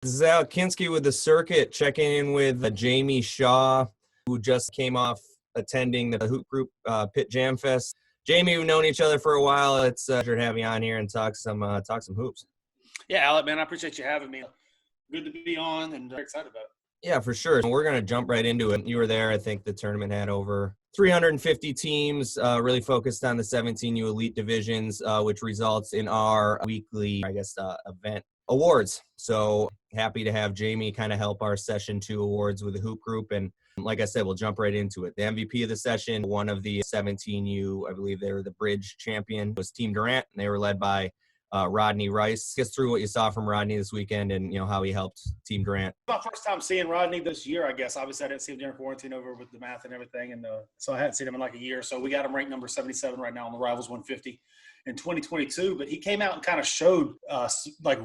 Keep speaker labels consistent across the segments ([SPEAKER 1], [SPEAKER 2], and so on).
[SPEAKER 1] This is Alec Kinskey with the circuit, checking in with Jamie Shaw, who just came off attending the Hoop Group Pitt Jam Fest. Jamie, we've known each other for a while. It's a pleasure to have you on here and talk some hoops.
[SPEAKER 2] Yeah, Alec, man, I appreciate you having me. Good to be on and very excited about it.
[SPEAKER 1] Yeah, for sure. We're going to jump right into it. You were there. I think the tournament had over 350 teams, really focused on the 17U elite divisions, which results in our weekly, event awards. So happy to have Jamie kind of help our Session 2 awards with the Hoop Group. And like I said, we'll jump right into it. The MVP of the session, one of the 17U, I believe they were the bridge champion, was Team Durant, and they were led by Rodney Rice. Get us through what you saw from Rodney this weekend and, how he helped Team Durant.
[SPEAKER 2] My first time seeing Rodney this year, I guess. Obviously, I didn't see him during quarantine over with the math and everything, and so I hadn't seen him in like a year. So we got him ranked number 77 right now on the Rivals 150 in 2022. But he came out and kind of showed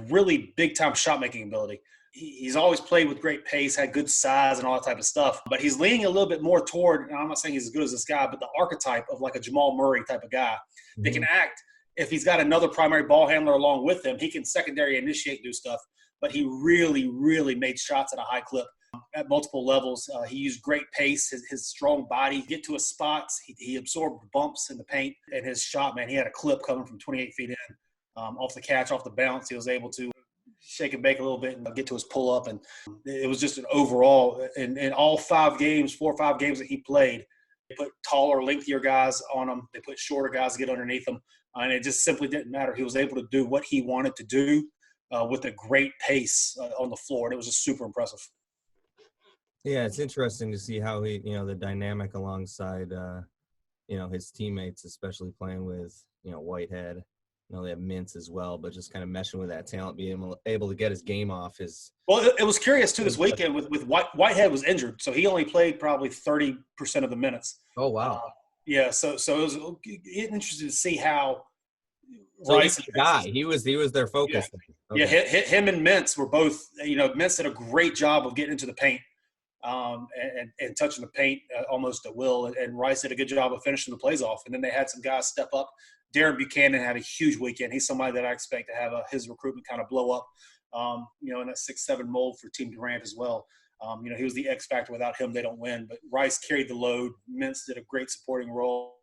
[SPEAKER 2] really big-time shot-making ability. He's always played with great pace, had good size and all that type of stuff. But he's leaning a little bit more toward, and I'm not saying he's as good as this guy, but the archetype of like a Jamal Murray type of guy that can act. If he's got another primary ball handler along with him, he can secondary initiate, do stuff. But he really, really made shots at a high clip at multiple levels. He used great pace, his strong body, get to his spots. He absorbed bumps in the paint. And his shot, man, he had a clip coming from 28 feet in. Off the catch, off the bounce, he was able to shake and bake a little bit and get to his pull-up. And it was just an overall, in all 4 or 5 games that he played, they put taller, lengthier guys on him. They put shorter guys to get underneath him. And it just simply didn't matter. He was able to do what he wanted to do with a great pace on the floor. And it was just super impressive.
[SPEAKER 1] Yeah, it's interesting to see how he, the dynamic alongside, his teammates, especially playing with, Whitehead. They have Mintz as well, but just kind of meshing with that talent, being able to get his game off is.
[SPEAKER 2] Well, it was curious too this weekend with Whitehead was injured, so he only played probably 30% of the minutes.
[SPEAKER 1] Oh wow!
[SPEAKER 2] Yeah, so it was interesting to see how.
[SPEAKER 1] So Rice, the guy, he was their focus.
[SPEAKER 2] Yeah, okay. Him and Mintz were both. Mintz did a great job of getting into the paint, and touching the paint almost at will, and Rice did a good job of finishing the plays off. And then they had some guys step up. Darren Buchanan had a huge weekend. He's somebody that I expect to have his recruitment kind of blow up, in that 6'7" mold for Team Durant as well. He was the X factor. Without him, they don't win. But Rice carried the load. Mintz did a great supporting role,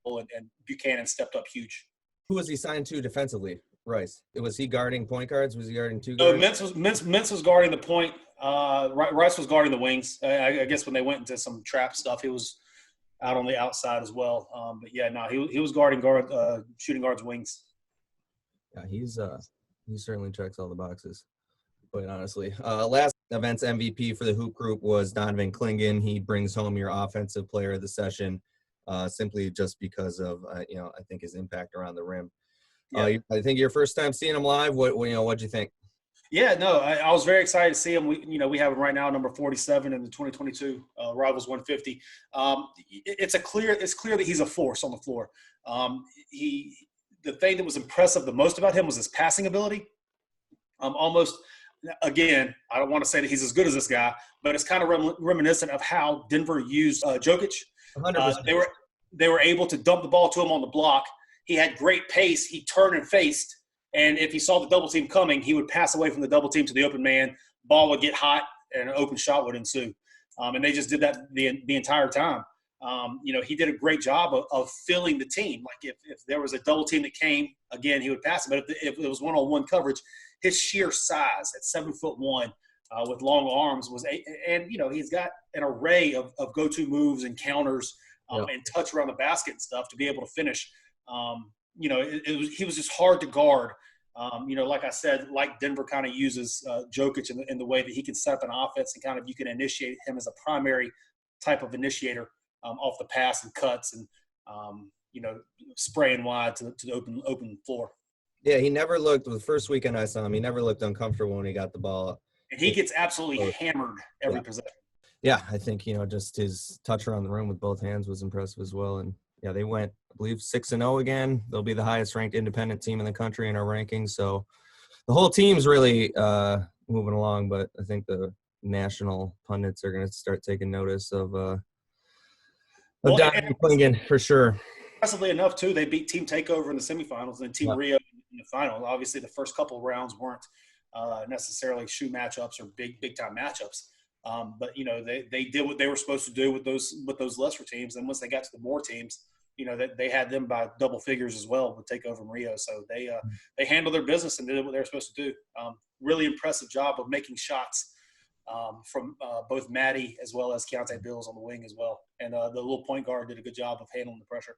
[SPEAKER 2] and Buchanan stepped up huge.
[SPEAKER 1] Who was he signed to defensively? Rice. Was he guarding point guards? Was he guarding two guards?
[SPEAKER 2] Mintz was guarding the point. Rice was guarding the wings. I guess when they went into some trap stuff, he was out on the outside as well. He was guarding shooting guards wings.
[SPEAKER 1] Yeah, he certainly checks all the boxes, quite honestly. Last event's MVP for the Hoop Group was Donovan Clingan. He brings home your offensive player of the session, simply just because of I think his impact around the rim. Yeah. I think your first time seeing him live. What'd you think?
[SPEAKER 2] Yeah, no, I was very excited to see him. We have him right now, number 47 in the 2022 Rivals 150. It's clear that he's a force on the floor. The thing that was impressive the most about him was his passing ability. Almost, again, I don't want to say that he's as good as this guy, but it's kind of reminiscent of how Denver used Jokic.
[SPEAKER 1] 100%.
[SPEAKER 2] They were able to dump the ball to him on the block. He had great pace. He turned and faced. And if he saw the double team coming, he would pass away from the double team to the open man. Ball would get hot, and an open shot would ensue. And they just did that the entire time. He did a great job of filling the team. Like if there was a double team that came, again, he would pass it. But if it was one-on-one coverage, his sheer size at 7'1" with long arms he's got an array of go-to moves and counters and touch around the basket and stuff to be able to finish. He was just hard to guard. Like I said, like Denver kind of uses Jokic in the way that he can set up an offense and kind of you can initiate him as a primary type of initiator off the pass and cuts and, spraying wide to the open floor.
[SPEAKER 1] Yeah, he never looked – the first weekend I saw him, he never looked uncomfortable when he got the ball.
[SPEAKER 2] And he gets absolutely hammered every possession.
[SPEAKER 1] Yeah, I think, just his touch around the rim with both hands was impressive as well. And, yeah, they went, I believe, 6-0 again. They'll be the highest-ranked independent team in the country in our rankings. So the whole team's really moving along, but I think the national pundits are going to start taking notice of Donovan Clingan for sure.
[SPEAKER 2] Impressively enough, too, they beat Team Takeover in the semifinals and Team Rio in the final. Obviously, the first couple of rounds weren't necessarily shoe matchups or big time matchups. But they did what they were supposed to do with those lesser teams. And once they got to the more teams, they had them by double figures as well with takeover in Rio. So they handled their business and did what they were supposed to do. Really impressive job of making shots from both Maddie as well as Keontae Bills on the wing as well. And the little point guard did a good job of handling the pressure.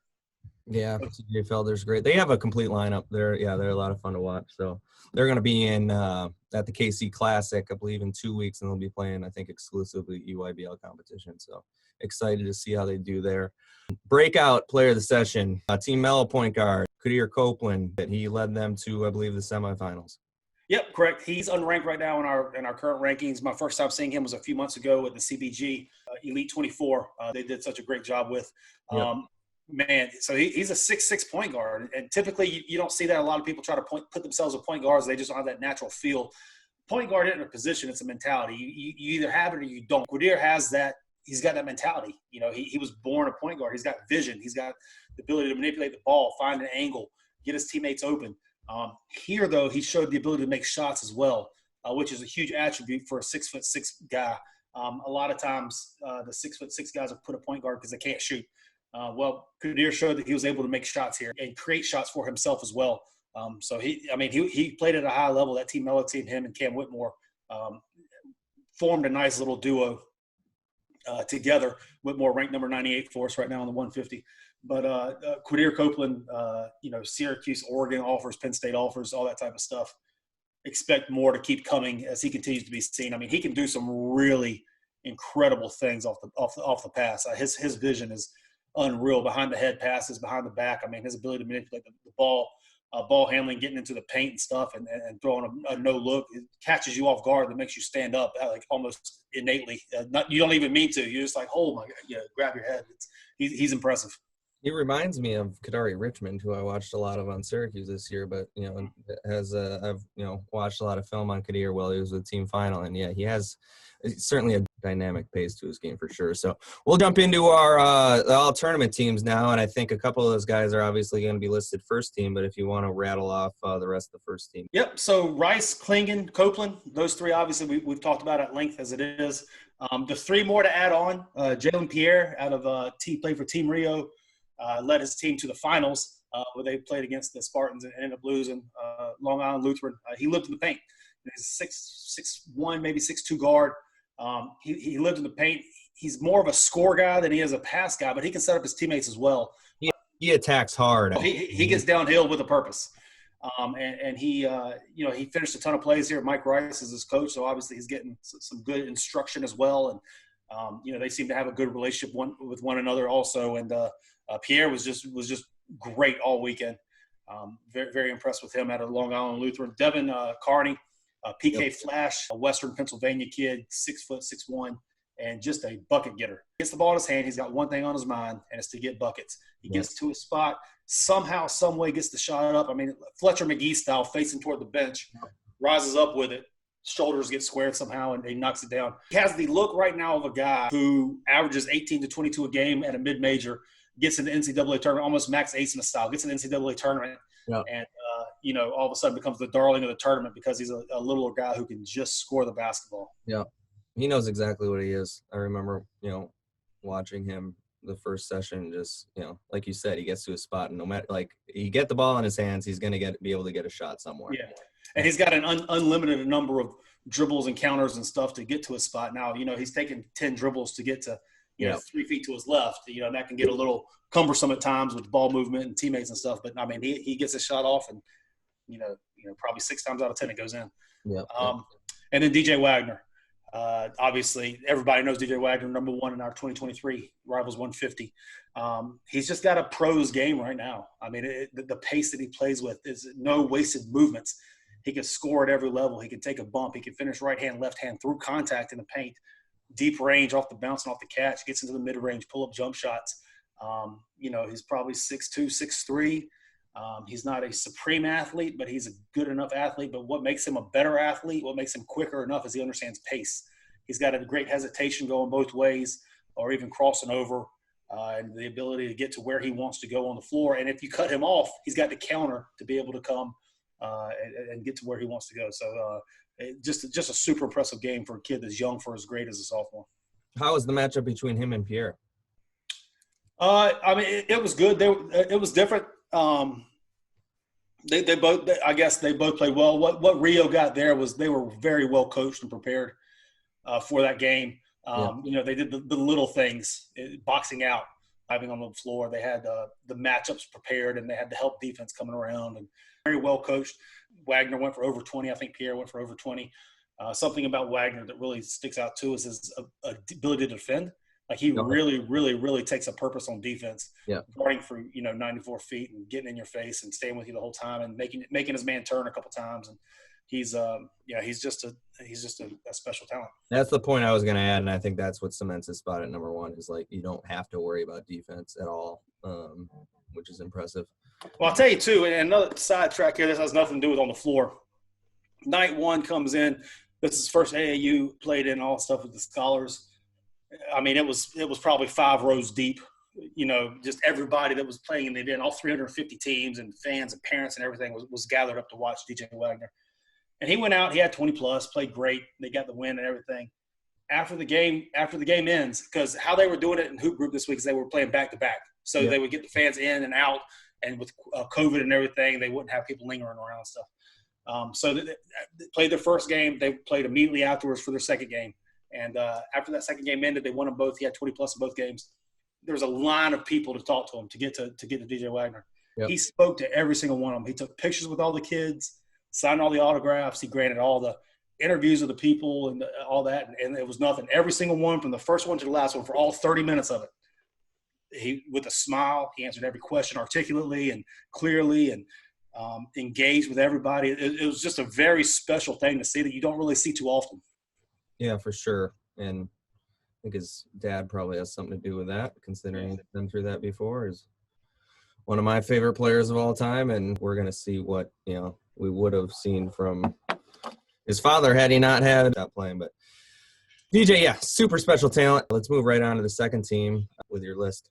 [SPEAKER 1] Yeah, TJ Felder's great. They have a complete lineup. They're a lot of fun to watch. So they're going to be in at the KC Classic, I believe, in 2 weeks, and they'll be playing, I think, exclusively EYBL competition. So excited to see how they do there. Breakout player of the session, Team Mello point guard, Quadir Copeland. He led them to, I believe, the semifinals. Yep,
[SPEAKER 2] correct. He's unranked right now in our current rankings. My first time seeing him was a few months ago at the CBG Elite 24. They did such a great job with.
[SPEAKER 1] Yep.
[SPEAKER 2] Man, so he's a 6'6" point guard, and typically you don't see that. A lot of people try to put themselves as point guards. They just don't have that natural feel. Point guard isn't a position; it's a mentality. You either have it or you don't. Quadir has that. He's got that mentality. He was born a point guard. He's got vision. He's got the ability to manipulate the ball, find an angle, get his teammates open. Here, though, he showed the ability to make shots as well, which is a huge attribute for a 6'6" guy. A lot of times, the 6'6" guys will put a point guard because they can't shoot. Well, Quadir showed that he was able to make shots here and create shots for himself as well. So he played at a high level. That Team Mello team, him and Cam Whitmore, formed a nice little duo together. Whitmore ranked number 98 for us right now on the 150. But Quadir Copeland, Syracuse, Oregon offers, Penn State offers, all that type of stuff. Expect more to keep coming as he continues to be seen. I mean, he can do some really incredible things off the pass. His vision is unreal. Behind the head passes, behind the back. I mean, his ability to manipulate the ball, ball handling, getting into the paint and stuff, and throwing a no look, it catches you off guard that makes you stand up like almost innately. You don't even mean to. You're just like, oh my God, grab your head. He's impressive.
[SPEAKER 1] He reminds me of Kadari Richmond, who I watched a lot of on Syracuse this year, but I've watched a lot of film on Quadir while he was with Team Final, and he has certainly a dynamic pace to his game for sure. So we'll jump into our all tournament teams now, and I think a couple of those guys are obviously going to be listed first team, but if you want to rattle off the rest of the first team.
[SPEAKER 2] Yep. So Rice, Clingan, Copeland, those three obviously we've talked about at length as it is. The three more to add on: Jayden Pierre out of played for Team Rio. Led his team to the finals where they played against the Spartans and ended up losing. Long Island Lutheran. He lived in the paint. He's 6'1", maybe 6'2" guard. He lived in the paint. He's more of a score guy than he is a pass guy, but he can set up his teammates as well.
[SPEAKER 1] He attacks hard.
[SPEAKER 2] He gets downhill with a purpose. And he finished a ton of plays here. Mike Rice is his coach, so obviously he's getting some good instruction as well. And they seem to have a good relationship with one another also. And Pierre was just great all weekend. Very, very impressed with him out of Long Island Lutheran. Devin Carney, PK Flash, a Western Pennsylvania kid, 6'6", and just a bucket getter. Gets the ball in his hand. He's got one thing on his mind, and it's to get buckets. He gets to his spot, somehow, some way gets the shot up. I mean, Fletcher McGee style, facing toward the bench, rises up with it. Shoulders get squared somehow, and he knocks it down. He has the look right now of a guy who averages 18 to 22 a game at a mid-major, gets in the NCAA tournament, almost Max Asma style, gets in the NCAA tournament, and all of a sudden becomes the darling of the tournament because he's a little guy who can just score the basketball.
[SPEAKER 1] Yeah, he knows exactly what he is. I remember, watching him the first session, just, like you said, he gets to a spot, and no matter, he get the ball in his hands, he's going to be able to get a shot somewhere.
[SPEAKER 2] Yeah. And he's got an unlimited number of dribbles and counters and stuff to get to a spot. Now, he's taking 10 dribbles to get to, 3 feet to his left. That can get a little cumbersome at times with ball movement and teammates and stuff. But, I mean, he gets a shot off and, probably 6 times out of 10 it goes in.
[SPEAKER 1] Yeah.
[SPEAKER 2] And then DJ Wagner. Obviously, everybody knows DJ Wagner, number 1 in our 2023 Rivals 150. He's just got a pro's game right now. I mean, the pace that he plays with is no wasted movements. He can score at every level. He can take a bump. He can finish right hand, left hand through contact in the paint, deep range off the bounce and off the catch, gets into the mid range, pull up jump shots. He's probably 6'2", 6'3". He's not a supreme athlete, but he's a good enough athlete. But what makes him a better athlete, what makes him quicker enough is he understands pace. He's got a great hesitation going both ways or even crossing over and the ability to get to where he wants to go on the floor. And if you cut him off, he's got the counter to be able to come and get to where he wants to go. So Just a super impressive game for a kid that's young for as great as a sophomore.
[SPEAKER 1] How was the matchup between him and Pierre?
[SPEAKER 2] I mean, it was good. It was different. They both, I guess, they both played well. What Rio got there was they were very well coached and prepared for that game. They did the little things, boxing out, diving on the floor. They had the matchups prepared, and they had the help defense coming around, and very well coached. Wagner went for over 20. I think Pierre went for over 20. Something about Wagner that really sticks out too is his ability to defend. Like he really, really, really takes a purpose on defense. Yeah, guarding for 94 feet and getting in your face and staying with you the whole time and making his man turn a couple times. And he's just a special talent.
[SPEAKER 1] That's the point I was going to add, and I think that's what cements his spot at number one is like you don't have to worry about defense at all, which is impressive.
[SPEAKER 2] Well, I'll tell you too, and another sidetrack here. This has nothing to do with on the floor. Night one comes in. This is his first AAU, played in all stuff with the scholars. I mean, it was probably 5 rows deep. Just everybody that was playing in the event, all 350 teams and fans and parents and everything was gathered up to watch DJ Wagner. And he went out. He had 20+, played great. They got the win and everything. After the game ends, because how they were doing it in Hoop Group this week is they were playing back-to-back. So they would get the fans in and out. And with COVID and everything, they wouldn't have people lingering around and stuff. So they played their first game. They played immediately afterwards for their second game. And after that second game ended, they won them both. He had 20+ in both games. There was a line of people to talk to him to get to DJ Wagner. Yep. He spoke to every single one of them. He took pictures with all the kids, signed all the autographs. He granted all the interviews of the people and all that. And it was nothing. Every single one from the first one to the last one for all 30 minutes of it. He, with a smile, he answered every question articulately and clearly and engaged with everybody. It was just a very special thing to see that you don't really see too often.
[SPEAKER 1] Yeah, for sure. And I think his dad probably has something to do with that, considering he's been through that before. Is one of my favorite players of all time, and we're going to see what, we would have seen from his father had he not had that playing. But DJ, super special talent. Let's move right on to the second team with your list.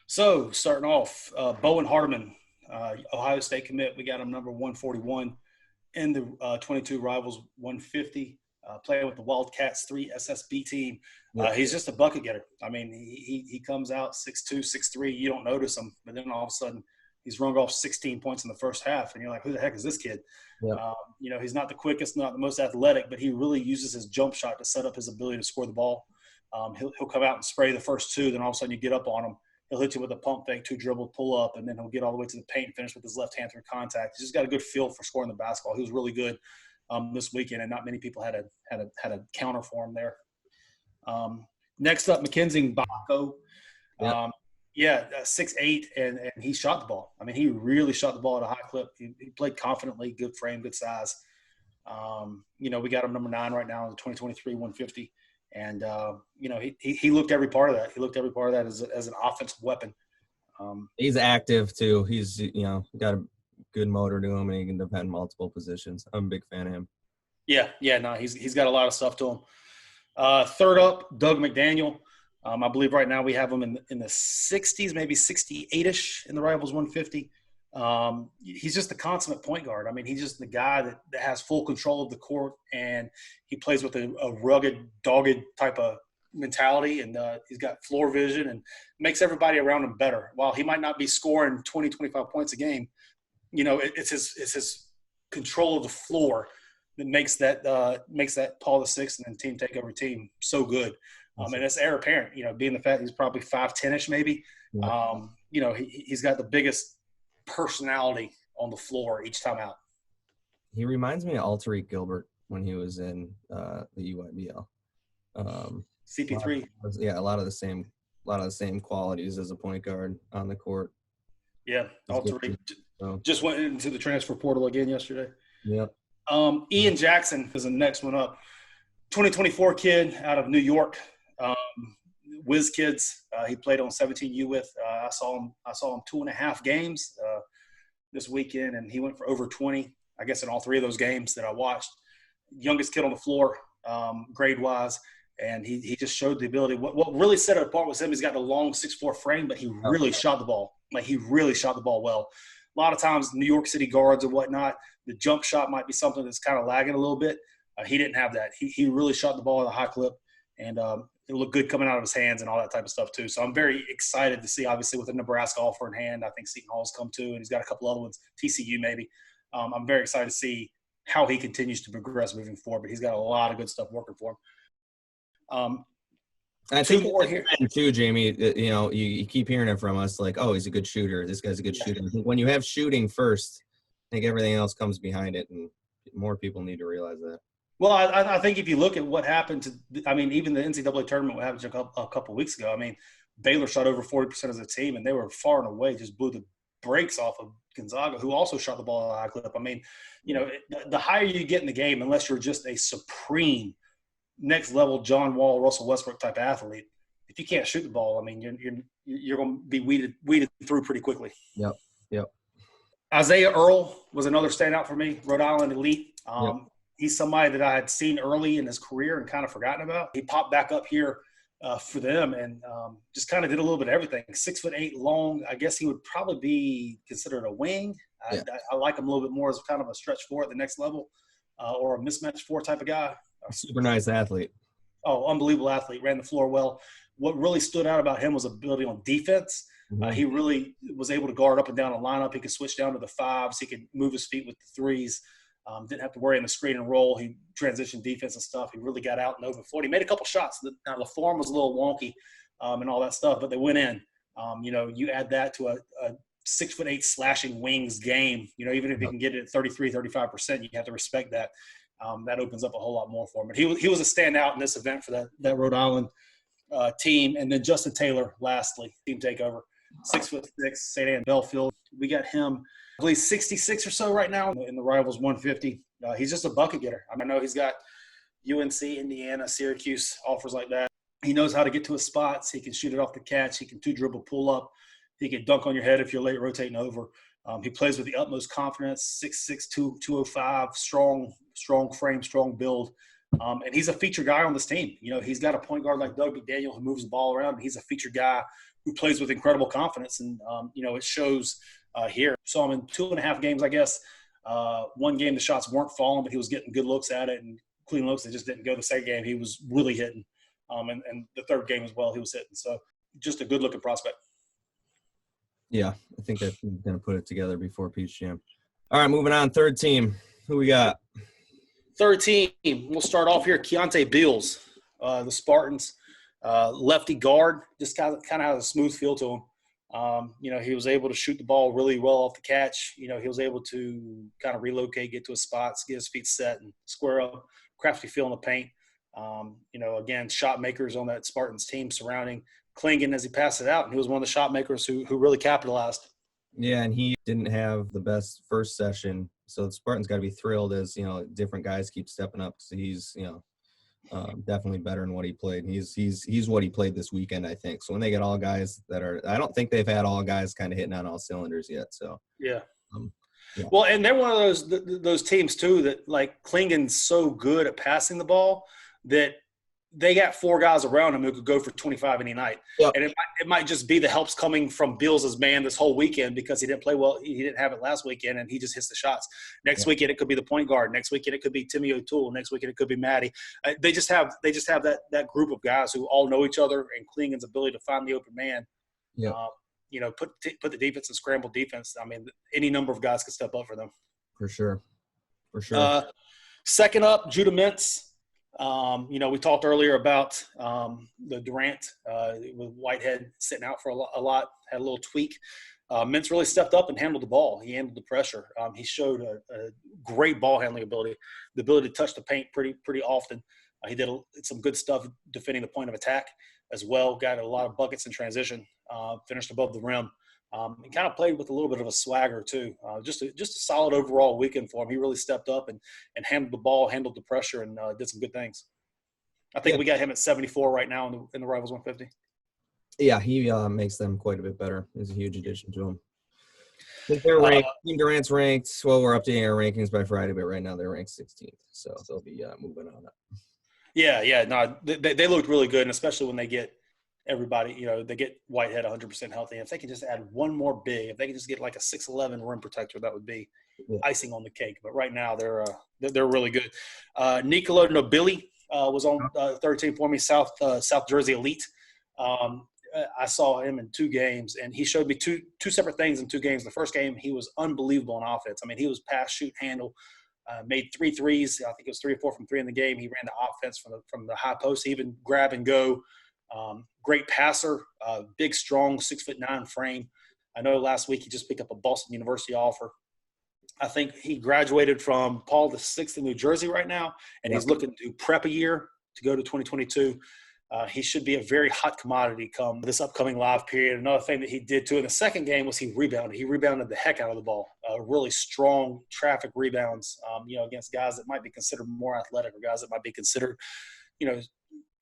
[SPEAKER 2] So, starting off, Bowen Hardeman, Ohio State commit. We got him number 141 in the 22 Rivals 150. Playing with the Wildcats 3 SSB team. He's just a bucket getter. I mean, he comes out 6'2", 6'3". You don't notice him, but then all of a sudden he's rung off 16 points in the first half, and you're like, who the heck is this kid? Yeah. He's not the quickest, not the most athletic, but he really uses his jump shot to set up his ability to score the ball. He'll come out and spray the first two, then all of a sudden you get up on him. He'll hit you with a pump fake, 2 dribble, pull up, and then he'll get all the way to the paint and finish with his left hand through contact. He's just got a good feel for scoring the basketball. He was really good this weekend, and not many people had a counter for him there. Next up, Mackenzie Mbako. 6'8", and he shot the ball. I mean, he really shot the ball at a high clip. He played confidently, good frame, good size. We got him number 9 right now in the 2023 150. And, he looked every part of that. He looked every part of that as an offensive weapon.
[SPEAKER 1] He's active, too. He's, got a good motor to him, and he can defend multiple positions. I'm a big fan of him.
[SPEAKER 2] He's got a lot of stuff to him. Third up, Doug McDaniel. I believe right now we have him in the 60s, maybe 68-ish in the Rivals 150. He's just the consummate point guard. I mean, he's just the guy that has full control of the court, and he plays with a rugged, dogged type of mentality, and he's got floor vision and makes everybody around him better. While he might not be scoring 20, 25 points a game, it's his control of the floor that makes that Paul the Sixth and then team takeover team so good. And it's heir apparent, being the fact he's probably 5'10"-ish maybe. Yeah. He's got the biggest personality on the floor each time out.
[SPEAKER 1] He reminds me of Alterique Gilbert when he was in the UIBL.
[SPEAKER 2] CP3.
[SPEAKER 1] A lot of the same qualities as a point guard on the court.
[SPEAKER 2] Yeah, Alterique just went into the transfer portal again yesterday.
[SPEAKER 1] Yep.
[SPEAKER 2] Ian Jackson is the next one up. 2024 kid out of New York. Whiz Kids. He played on 17U with. I saw him 2.5 games this weekend, and he went for over 20, I guess, in all 3 of those games that I watched. Youngest kid on the floor, grade-wise, and he just showed the ability. What really set it apart was him. He's got a long 6'4" frame, but he really shot the ball. He really shot the ball well. A lot of times, New York City guards and whatnot, the jump shot might be something that's kind of lagging a little bit. He didn't have that. He really shot the ball at a high clip, and it looked good coming out of his hands and all that type of stuff too. So I'm very excited to see, obviously, with the Nebraska offer in hand. I think Seton Hall's come too, and he's got a couple other ones, TCU maybe. I'm very excited to see how he continues to progress moving forward, but he's got a lot of good stuff working for him.
[SPEAKER 1] I think more here too, Jamie. You keep hearing it from us, like, oh, he's a good shooter. This guy's a good shooter. I think when you have shooting first, I think everything else comes behind it, and more people need to realize that.
[SPEAKER 2] Well, I think if you look at what happened even the NCAA tournament happened a couple of weeks ago. I mean, Baylor shot over 40% as a team, and they were far and away just blew the brakes off of Gonzaga, who also shot the ball at a high clip. I mean, the higher you get in the game, unless you're just a supreme next level John Wall, Russell Westbrook type athlete, if you can't shoot the ball, I mean, you're going to be weeded through pretty quickly.
[SPEAKER 1] Yep.
[SPEAKER 2] Isaiah Earl was another standout for me, Rhode Island elite. He's somebody that I had seen early in his career and kind of forgotten about. He popped back up here for them and just kind of did a little bit of everything. 6'8" long. I guess he would probably be considered a wing. I like him a little bit more as kind of a stretch four at the next level or a mismatch four type of guy.
[SPEAKER 1] Super nice athlete.
[SPEAKER 2] Oh, unbelievable athlete. Ran the floor well. What really stood out about him was ability on defense.
[SPEAKER 1] Mm-hmm.
[SPEAKER 2] He really was able to guard up and down a lineup. He could switch down to the fives. He could move his feet with the threes. Didn't have to worry in the screen and roll. He transitioned defense and stuff. He really got out and over 40. He made a couple shots. Now, the form was a little wonky and all that stuff, but they went in. You add that to a 6'8" slashing wings game, even if you can get it at 33, 35%, you have to respect that. That opens up a whole lot more for him. But he was a standout in this event for that Rhode Island team. And then Justin Taylor, lastly, team takeover, 6'6", St. Anne Belfield. We got him, I believe, 66 or so right now in the Rivals 150. He's just a bucket getter. I know he's got UNC, Indiana, Syracuse, offers like that. He knows how to get to his spots. He can shoot it off the catch. He can two-dribble pull up. He can dunk on your head if you're late rotating over. He plays with the utmost confidence, 6'6", 205, strong frame, strong build. And he's a featured guy on this team. He's got a point guard like Doug McDaniel who moves the ball around, and he's a featured guy who plays with incredible confidence. And, it shows here. Saw him in 2.5 games, I guess. One game, the shots weren't falling, but he was getting good looks at it and clean looks. They just didn't go. The second game, he was really hitting. And the third game as well, he was hitting. So just a good-looking prospect.
[SPEAKER 1] Yeah, I think I'm going to put it together before Peach Jam. All right, moving on. Third team. Who we got?
[SPEAKER 2] Third team. We'll start off here. Keontae Beals, the Spartans. Lefty guard, just kind of has a smooth feel to him. He was able to shoot the ball really well off the catch. He was able to kind of relocate, get to his spots, get his feet set, and square up. Crafty feel in the paint. Again, shot makers on that Spartans team surrounding Clingan as he passed it out. And he was one of the shot makers who really capitalized.
[SPEAKER 1] Yeah, and he didn't have the best first session. So the Spartans got to be thrilled as, different guys keep stepping up. So he's, definitely better than what he played. He's what he played this weekend, I think. So when they get all guys I don't think they've had all guys kind of hitting on all cylinders yet. So
[SPEAKER 2] yeah.
[SPEAKER 1] Yeah.
[SPEAKER 2] Well, and they're one of those teams too that, like, Clingan's so good at passing the ball that they got 4 guys around him who could go for 25 any night. Yep. And it might just be the helps coming from Beals' man this whole weekend because he didn't play well. He didn't have it last weekend, and he just hits the shots. Next weekend it could be the point guard. Next weekend it could be Timmy O'Toole. Next weekend it could be Maddie. They just have that group of guys who all know each other, and Clingan's ability to find the open man.
[SPEAKER 1] Yeah.
[SPEAKER 2] Put the defense in scramble defense. I mean, any number of guys could step up for them.
[SPEAKER 1] For sure.
[SPEAKER 2] Second up, Judah Mintz. We talked earlier about the Durant with Whitehead sitting out for a lot, had a little tweak. Mintz really stepped up and handled the ball. He handled the pressure. He showed a great ball handling ability, the ability to touch the paint pretty often. He did some good stuff defending the point of attack as well. Got a lot of buckets in transition, finished above the rim. And kind of played with a little bit of a swagger too. Just a solid overall weekend for him. He really stepped up and handled the ball, handled the pressure, and did some good things. I think we got him at 74 right now in the Rivals 150.
[SPEAKER 1] Yeah, he makes them quite a bit better. He's a huge addition to them. I think they're ranked. Team Durant's ranked. Well, we're updating our rankings by Friday, but right now they're ranked 16th, so they'll be moving on up. Yeah.
[SPEAKER 2] No, they looked really good, and especially when they get everybody, they get Whitehead 100% healthy. If they can just add one more big, if they can just get like a 6'11" rim protector, that would be icing on the cake. But right now they're really good. Nicolo Nobili was on third team for me, South Jersey Elite. I saw him in 2 games, and he showed me two separate things in 2 games. The first game, he was unbelievable on offense. I mean, he was pass, shoot, handle, made 3 threes. I think it was 3 or 4 from 3 in the game. He ran the offense from the high post. He even grab and go. Great passer, big, strong, 6'9" frame. I know last week he just picked up a Boston University offer. I think he graduated from Paul VI in New Jersey right now, and he's looking to prep a year to go to 2022. He should be a very hot commodity come this upcoming live period. Another thing that he did, too, in the second game was he rebounded. He rebounded the heck out of the ball. Really strong traffic rebounds, against guys that might be considered more athletic or guys that might be considered,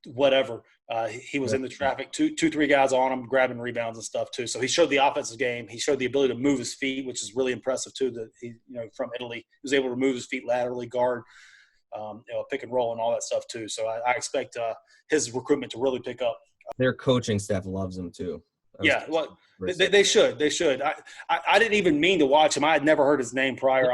[SPEAKER 2] whatever. He was in the traffic, 2-3 guys on him, grabbing rebounds and stuff, too. So he showed the offensive game. He showed the ability to move his feet, which is really impressive, too, that he, from Italy. He was able to move his feet laterally, guard, pick and roll and all that stuff too. So I expect his recruitment to really pick up.
[SPEAKER 1] Their coaching staff loves him too.
[SPEAKER 2] Yeah, well, they should. I didn't even mean to watch him. I had never heard his name prior.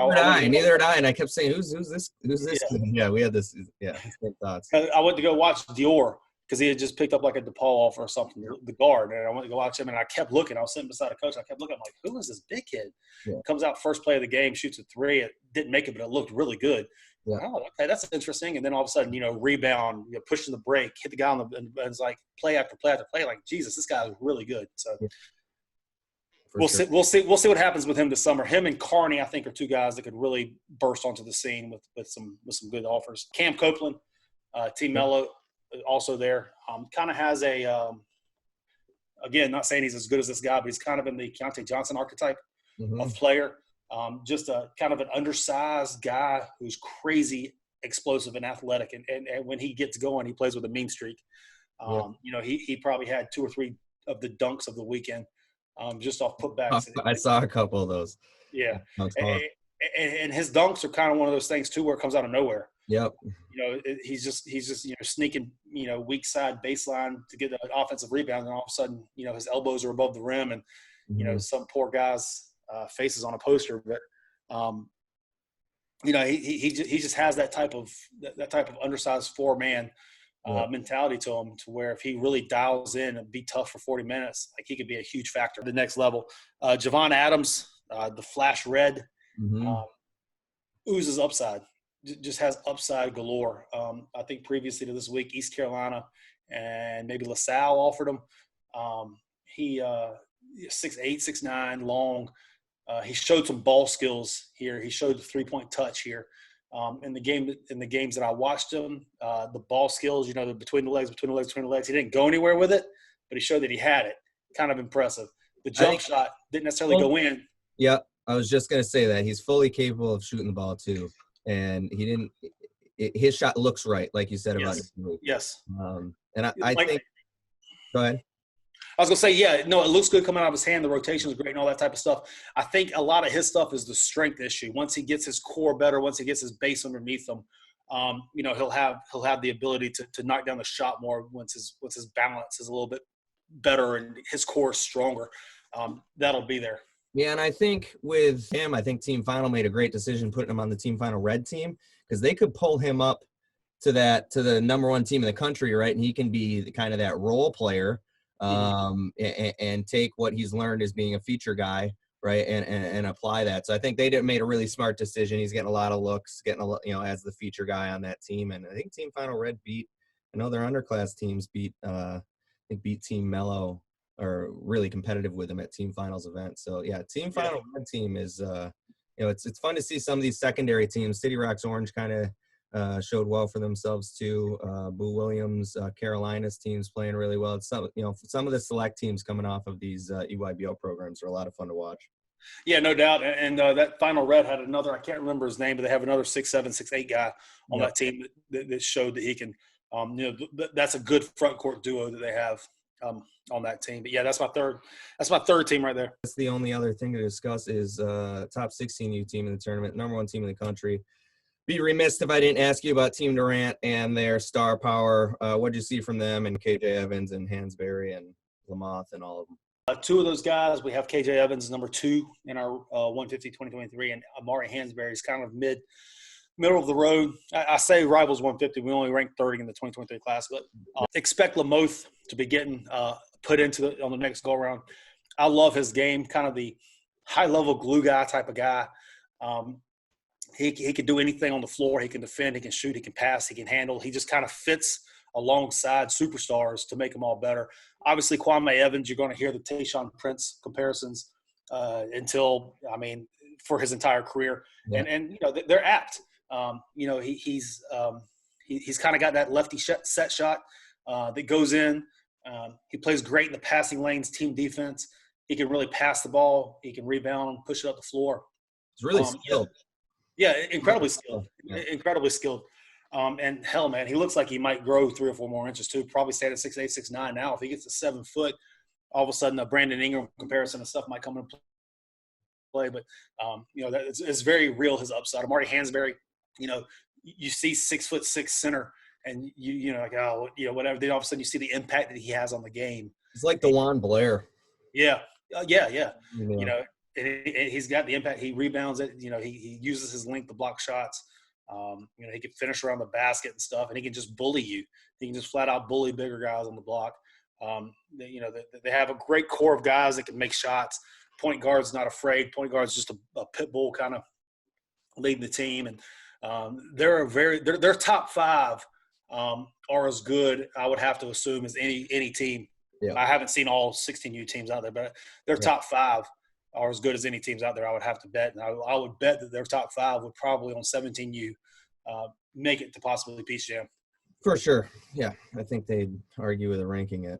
[SPEAKER 1] Neither had I. And I kept saying, "Who's this? Who's this?" Yeah, we had this. Yeah, same thoughts.
[SPEAKER 2] I went to go watch Dior because he had just picked up like a DePaul offer or something, the guard, and I went to go watch him. And I kept looking. I was sitting beside a coach. I kept looking. I'm like, "Who is this big kid?" Yeah. Comes out first play of the game, shoots a 3. It didn't make it, but it looked really good. Yeah. Oh, okay, that's interesting. And then all of a sudden, rebound, pushing the break, hit the guy and it's like play after play after play. Like, Jesus, this guy is really good. So we'll see what happens with him this summer. Him and Carney, I think, are 2 guys that could really burst onto the scene with some good offers. Cam Copeland, Team Mello, also there. Kind of has a again, not saying he's as good as this guy, but he's kind of in the Keontae Johnson archetype of player. Just a kind of an undersized guy who's crazy explosive and athletic. And when he gets going, he plays with a mean streak. He probably had 2 or 3 of the dunks of the weekend just off putbacks.
[SPEAKER 1] I saw a couple of those.
[SPEAKER 2] Yeah. And his dunks are kind of one of those things too, where it comes out of nowhere.
[SPEAKER 1] Yep.
[SPEAKER 2] He's just sneaking, weak side baseline to get an offensive rebound. And all of a sudden, his elbows are above the rim and, some poor guy's faces on a poster, but he just has that type of undersized 4-man mentality to him, to where if he really dials in and be tough for 40 minutes, like he could be a huge factor at the next level. Javon Adams, the Flash Red, oozes upside, just has upside galore. I think previously to this week, East Carolina and maybe LaSalle offered him. He 6'8", 6'9", long. He showed some ball skills here. He showed the 3-point touch here. In the games that I watched him, the ball skills, the between the legs. He didn't go anywhere with it, but he showed that he had it. Kind of impressive. The jump shot didn't necessarily go in. Yeah,
[SPEAKER 1] I was just gonna say that he's fully capable of shooting the ball too, and he didn't. His shot looks right, like you said about his move.
[SPEAKER 2] Yes.
[SPEAKER 1] And I think. Go ahead.
[SPEAKER 2] I was going to say, it looks good coming out of his hand. The rotation is great and all that type of stuff. I think a lot of his stuff is the strength issue. Once he gets his core better, once he gets his base underneath him, he'll have the ability to knock down the shot more once his balance is a little bit better and his core is stronger. That'll be there.
[SPEAKER 1] Yeah, and I think with him, Team Final made a great decision putting him on the Team Final Red team, because they could pull him up to the number 1 team in the country, right? And he can be kind of that role player. And take what he's learned as being a feature guy, right, and apply that. So I think they made a really smart decision. He's getting a lot of looks, as the feature guy on that team. And I think Team Final Red I know their underclass teams beat Team Mello, or really competitive with them at Team Finals events. So yeah, Team Final Red team is, it's fun to see some of these secondary teams. City Rocks Orange kind of showed well for themselves too. Boo Williams, Carolina's teams playing really well. It's some of the select teams coming off of these EYBL programs are a lot of fun to watch.
[SPEAKER 2] Yeah, no doubt. And that Final Red had another, I can't remember his name, but they have another 6'7", 6'8" guy on that team that showed that he can, that's a good front court duo that they have on that team. But yeah, that's my third team right there.
[SPEAKER 1] That's the only other thing to discuss is top 16U team in the tournament, number 1 team in the country. Be remiss if I didn't ask you about Team Durant and their star power. What did you see from them and KJ Evans and Hansberry and Lamoth and all of them?
[SPEAKER 2] Two of those guys, we have KJ Evans, number 2 in our 150 2023, and Amari Hansberry is kind of middle of the road. I say Rivals 150. We only ranked 30 in the 2023 class, but expect Lamoth to be getting put into on the next go around. I love his game, kind of the high level glue guy type of guy. He can do anything on the floor. He can defend. He can shoot. He can pass. He can handle. He just kind of fits alongside superstars to make them all better. Obviously, Kwame Evans, you're going to hear the Tayshaun Prince comparisons for his entire career. Yeah. And they're apt. He's kind of got that lefty set shot that goes in. He plays great in the passing lanes, team defense. He can really pass the ball. He can rebound, push it up the floor.
[SPEAKER 1] He's really skilled.
[SPEAKER 2] Yeah, incredibly skilled. Yeah. Incredibly skilled. And hell, man, he looks like he might grow 3 or 4 more inches too. Probably stay at 6'8", 6'9" now. If he gets to 7 foot, all of a sudden a Brandon Ingram comparison and stuff might come into play. But it's very real, his upside. Amari Hansberry, you see 6'6" center, and whatever. Then all of a sudden you see the impact that he has on the game.
[SPEAKER 1] It's like DeJuan Blair.
[SPEAKER 2] Yeah. And he's got the impact. He rebounds it. He uses his length to block shots. He can finish around the basket and stuff, and he can just bully you. He can just flat out bully bigger guys on the block. They have a great core of guys that can make shots. Point guard's not afraid. Point guard's just a pit bull kind of leading the team. And their top 5 are as good, I would have to assume, as any team. Yeah. I haven't seen all 16U teams out there, but their top 5 are as good as any teams out there, I would have to bet. And I would bet that their top 5 would probably on 17U make it to possibly Peach Jam.
[SPEAKER 1] For sure. Yeah. I think they'd argue with a ranking at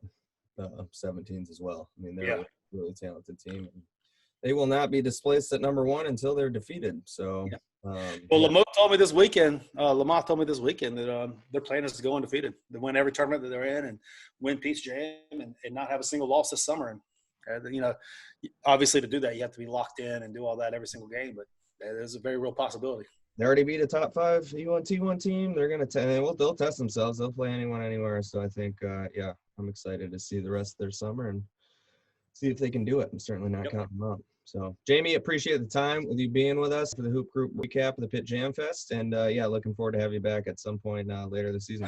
[SPEAKER 1] 17s as well. I mean, they're a really talented team. And they will not be displaced at number 1 until they're defeated. So,
[SPEAKER 2] Lamont told me this weekend that their plan is to go undefeated. They win every tournament that they're in and win Peach Jam and not have a single loss this summer. And, obviously to do that, you have to be locked in and do all that every single game, but there's a very real possibility.
[SPEAKER 1] They already beat a top 5 E1T1 team. They're going to they'll test themselves. They'll play anyone, anywhere. So I think, I'm excited to see the rest of their summer and see if they can do it. I'm certainly not counting them out. So, Jamie, appreciate the time with you being with us for the Hoop Group recap of the Pitt Jam Fest. And, looking forward to have you back at some point later this season.